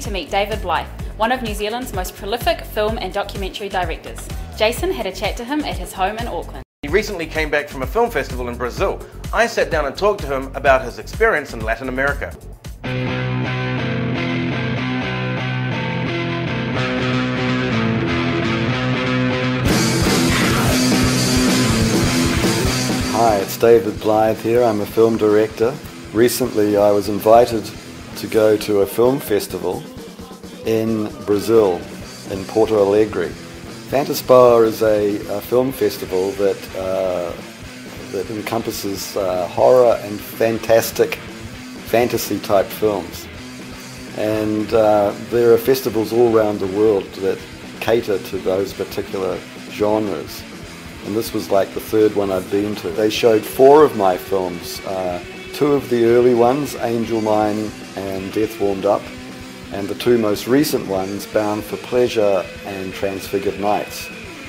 to meet David Blyth, one of New Zealand's most prolific film and documentary directors. Jason had a chat to him at his home in Auckland. He recently came back from a film festival in Brazil. I sat down and talked to him about his experience in Latin America. Hi, it's David Blyth here. I'm a film director. Recently I was invited to go to a film festival in Brazil, in Porto Alegre. Fantaspoa is a film festival that encompasses horror and fantastic fantasy type films. And there are festivals all around the world that cater to those particular genres. And this was like the third one I'd been to. They showed 4 of my films. 2 of the early ones, Angel Mine and Death Warmed Up, and the 2 most recent ones, Bound for Pleasure and Transfigured Nights.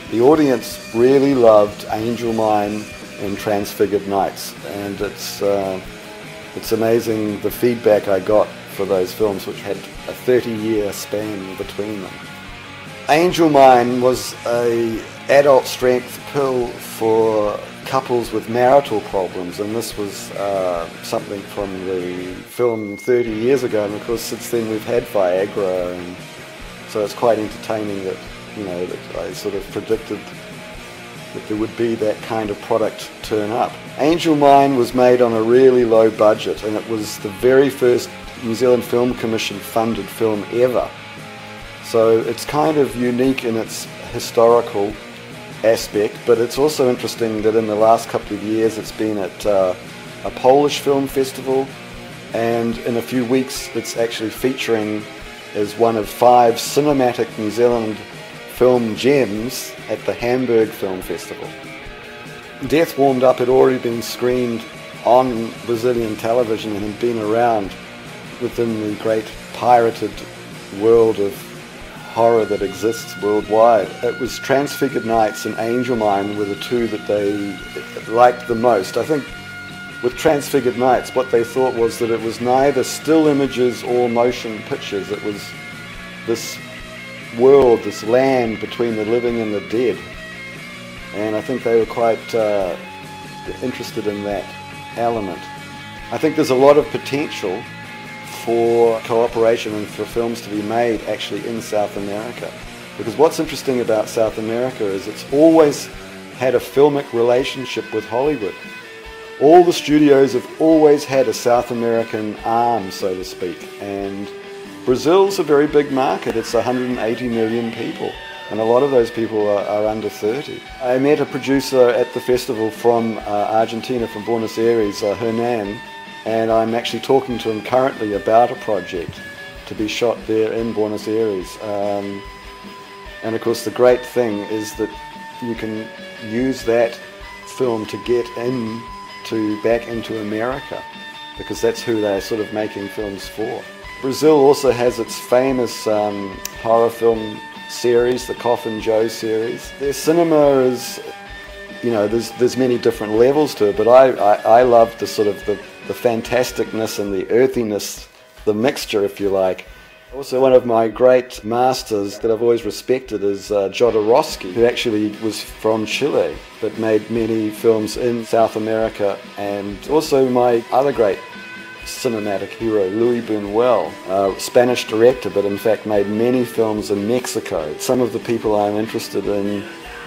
The audience really loved Angel Mine and Transfigured Nights, and it's amazing the feedback I got for those films, which had a 30-year span between them. Angel Mine was an adult strength pill for couples with marital problems, and this was something from the film 30 years ago, and of course since then we've had Viagra, and so it's quite entertaining that, that I sort of predicted that there would be that kind of product turn up. Angel Mine was made on a really low budget, and it was the very first New Zealand Film Commission funded film ever. So it's kind of unique in its historical aspect, but it's also interesting that in the last couple of years it's been at a Polish film festival, and in a few weeks it's actually featuring as one of 5 cinematic New Zealand film gems at the Hamburg Film Festival. Death Warmed Up had already been screened on Brazilian television and had been around within the great pirated world of horror that exists worldwide. It was Transfigured Nights and Angel Mine were the 2 that they liked the most. I think with Transfigured Nights what they thought was that it was neither still images or motion pictures. It was this world, this land between the living and the dead. And I think they were quite interested in that element. I think there's a lot of potential for cooperation and for films to be made actually in South America. Because what's interesting about South America is it's always had a filmic relationship with Hollywood. All the studios have always had a South American arm, so to speak. And Brazil's a very big market. It's 180 million people. And a lot of those people are under 30. I met a producer at the festival from Argentina, from Buenos Aires, Hernan, and I'm actually talking to him currently about a project to be shot there in Buenos Aires. And of course the great thing is that you can use that film to get back into America, because that's who they're sort of making films for. Brazil also has its famous horror film series, the Coffin Joe series. Their cinema is, there's many different levels to it, but I love the sort of the fantasticness and the earthiness, the mixture, if you like. Also, one of my great masters that I've always respected is Jodorowsky, who actually was from Chile, but made many films in South America. And also my other great cinematic hero, Luis Buñuel, Spanish director, but in fact made many films in Mexico. Some of the people I'm interested in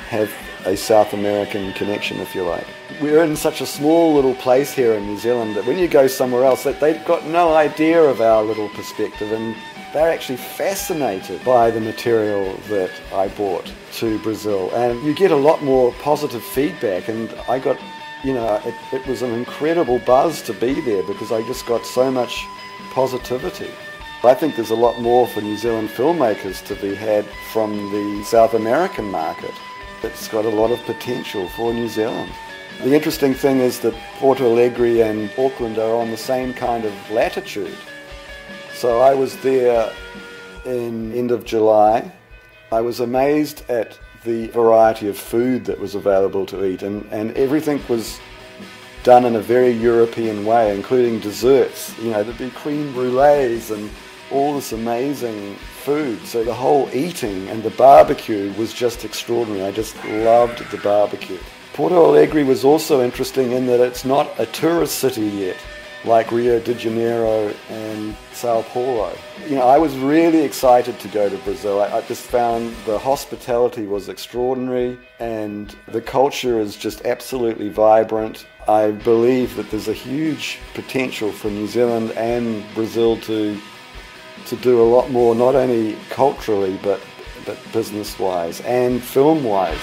have a South American connection, if you like. We're in such a small little place here in New Zealand that when you go somewhere else, they've got no idea of our little perspective, and they're actually fascinated by the material that I brought to Brazil. And you get a lot more positive feedback, and I got, it was an incredible buzz to be there because I just got so much positivity. I think there's a lot more for New Zealand filmmakers to be had from the South American market. It's got a lot of potential for New Zealand. The interesting thing is that Porto Alegre and Auckland are on the same kind of latitude. So I was there in end of July. I was amazed at the variety of food that was available to eat, and everything was done in a very European way, including desserts. There'd be creme brulees and all this amazing food. So the whole eating and the barbecue was just extraordinary. I just loved the barbecue. Porto Alegre was also interesting in that it's not a tourist city yet, like Rio de Janeiro and Sao Paulo. You know, I was really excited to go to Brazil. I just found the hospitality was extraordinary and the culture is just absolutely vibrant. I believe that there's a huge potential for New Zealand and Brazil to do a lot more, not only culturally but business-wise and film-wise.